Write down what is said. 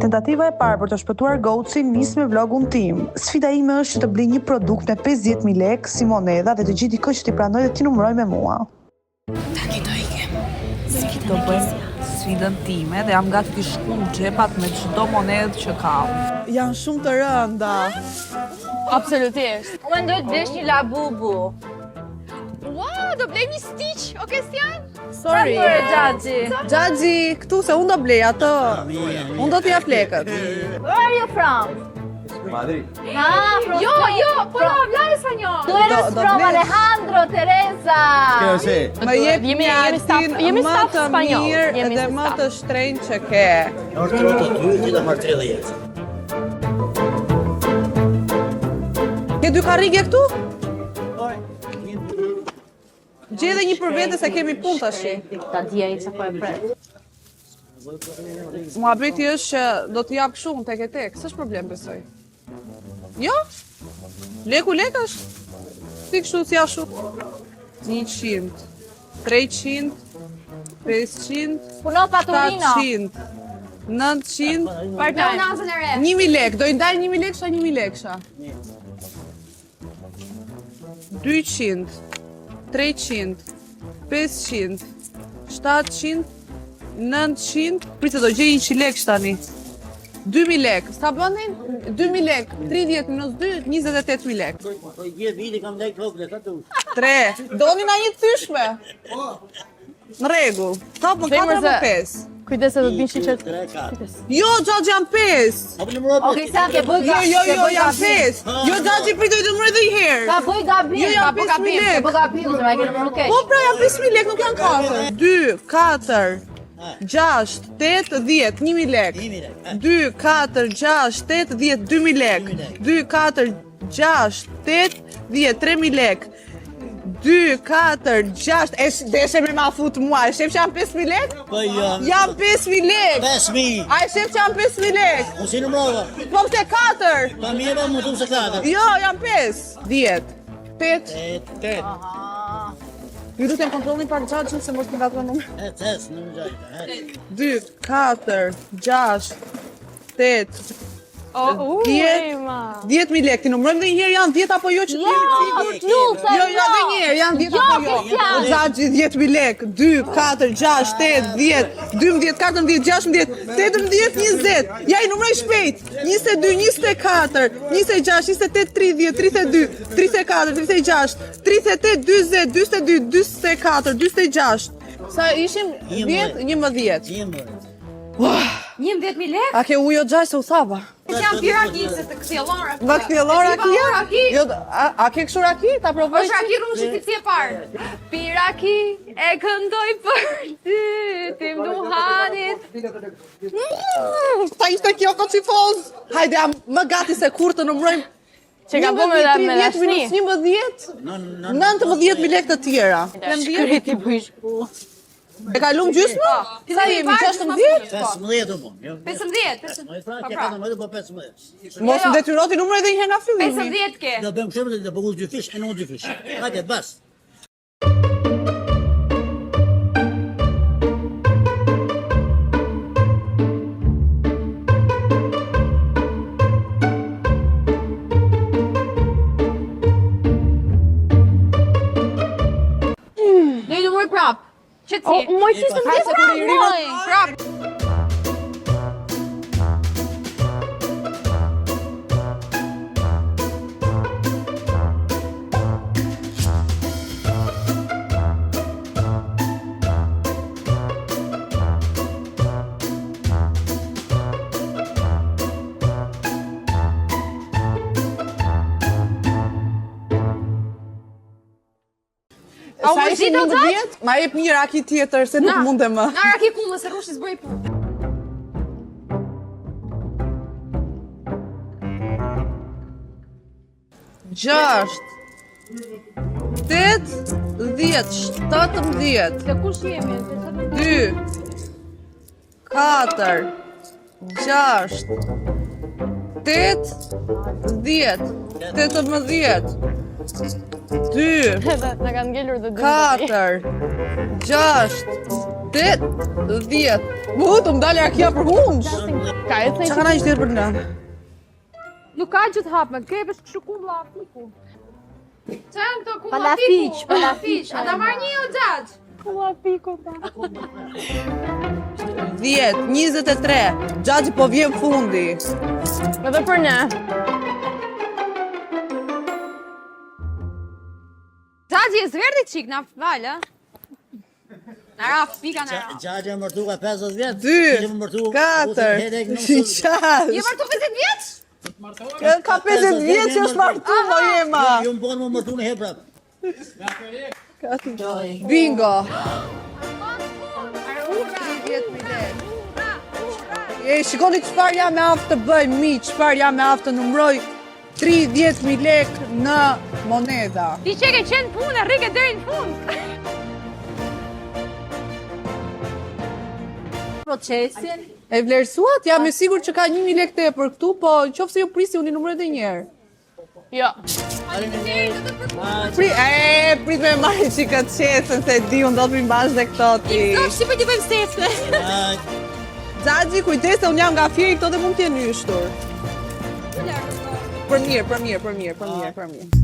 Tentativa e parë për të shpëtuar Gocin nis me vlogun tim. Sfida ime është që të blej një produkt me 50.000 lekë si monedha dhe të gjithë dikoj që t'i pranoj dhe t'i numëroj me mua. Tani do ikem. Do bëjmë sfidën time dhe jam gati t'i shkum xhepat me çdo monedhë që kam. Janë shumë të rënda. Absolutisht. Unë mendoj të blesh një labubu. Wow, do blej një Stitch, o Kristian? Sorry. Gjaxhi, këtu se unë do blej atë. Unë do t'ja lekët. Where are you from? Madrid. Ah, from po no hablar español. Tú eres Do from blesh. Alejandro, Teresa. Kjo se. Më jep Jemi staf spanjoll, jemi dhe më staf. të shtrenjtë që ke. Është trotë ty që ta marr 30 jetë. Ke dy karrige këtu? Gjede një për vete se kemi punë tash. Ta djej që po e pret. Muhabeti është që do të jap shumë tek e tek, s'është problem besoj. Jo? Leku lekësh? Ti kështu si ashtu? 100, 300, 500, Puno Paturino. 700, 900, Pleonazën e re. 1000 lekë. Do i ndaj 1000 lekësha, 1000 lekësha. 200, 300, 500, 700, 900, pritë do gjej 100 lekë tani. 2000 lekë. Sa bënin? 2000 lekë. 30 minus 2, 28.000 lekë. Po je viti kam ndaj kokën atë. 3. Doni na një thyshme? Në rregull. Sa më 4 apo 5? Kujdes se do të binë shiqet. 3 4. Jo, Xhaxhi jam 5. Apo në mbrapa. O Kristian, ke bëj Jo, jam 5. Jo, Xhaxhi pritoj të mërë dhe i herë. Ka bëj gabim, Jo, jam ka bëj 5.000 gabim, lekë. ka bëj gabim, se ma ke numëruar keq. Po pra jam 5.000 lekë, nuk janë 4. 2, 4, 6, 8, 10, 1.000 lekë. 1000 lekë. 2, 4, 6, 8, 10, 2.000 lekë. 2, 4, 6, 8, 10, 3.000 lekë. 2, 4, 6, e deshe me ma fut mua, e shef që jam 5.000 lekë? Po jam. Jam 5.000 lekë! 5000. A e shef që jam 5.000 lekë? Unë si në mbrapa. Po pse 4? Pa mirë më thon se 4. Jo, jam 5. 10, 8. 8. Ju lutem kontrollni pak Xhaxhin se mos më gatuan numër. Tes në gjajta. 2, 4, 6, 8, Oh, 10.000 lekë. Ti numërojmë dhe një herë janë 10 apo jo që ti jemi sigurt? Luca, Jo, dhe një herë janë 10 apo jo. Kristian. O Xhaxhi 10.000 lekë. 2, 4, 6, 8, 10, 12, 14, 16, 18, 20. Ja i numëroj shpejt. 22, 24, 26, 27, 30, 32, 34, 36, 38, 40, 42, 44, 46. Sa ishim 10, 11. 11.000 lekë? A ke ujo Xhaxhi se u thava? Jam piraki se të këthjellon raki. Nga këthjellon rakia? Raki. Jo, a ke kështu raki? Ta provoj? Është raki rushi ti e parë. Piraki e këndoj për ty, tim duhanit. Ta ishte kjo kocifoz. Hajde, jam më gati se kur të numrojmë. Që ka bëmë edhe me 30 dashni. minus 11, 19.000 lekë të tjera. Shkreti bëjsh. E kalum gjysmë? Sa jemi, 16? 15 u bën. Jo. 15. Më thua që ka më po 15. Mos më detyroti numroj edhe një herë nga fillimi. 15 ke. Do bëjmë kështu dhe bëguz dy fish, e nuk dy fish. Hajde bas. Ne i numëroj prap. Që ti? Moj që se më Hajde, kur i rinë. Prap. Sa më ishim zgjidhë, 11? Ma jep një raki tjetër se nuk mundem më. Na raki kullë se rushi s'bëj punë. Gjasht, 8, 10, 17, Se kush jemi? 2, 4, 6, 8, 10, 18, 2, Na kanë ngelur dhe 4, 6, 8, 10. Të më dalë rakia për hunç. Ka e Qa kanë ishtë për në? Nuk ka gjë të hapme, ke vesh kështu kulla afiku. Qa janë këto kulla Palafiq, afiku? Palafiq. A ta marrë një o gjaq? Kula piku ta. 10, 23. Gjaxhi po vjen fundi. Edhe për ne. Gjaqi e zverdi qik, na falë, na raf, pika na raf. Gjaxhi e mërtu ka 50 vjet. 2, 4, 6. Je martu 50 vjeç? Ka 50 vjetë që është martu, mo jema. Ju më bënë më mërtu në hebrap. Bingo. E, shikoni qëfar jam me aftë të bëj, qëfar jam me aftë të numroj 30.000 lek në moneda. Ti që ke qenë punë, rrike deri në fund. Procesin. E vlerësuat? Jam e sigur që ka 1.000 lek të e për këtu, po qofë se ju prisi, unë i numroj dhe njerë. Jo. Prit me marrë që këtë qesën, se di, unë do të mbash dhe këto ti. Si për t'i bëjmë sefte. Gjaxhi, kujdes se unë jam nga fjeri, këto dhe mund t'jenë nyshtur. Për mirë.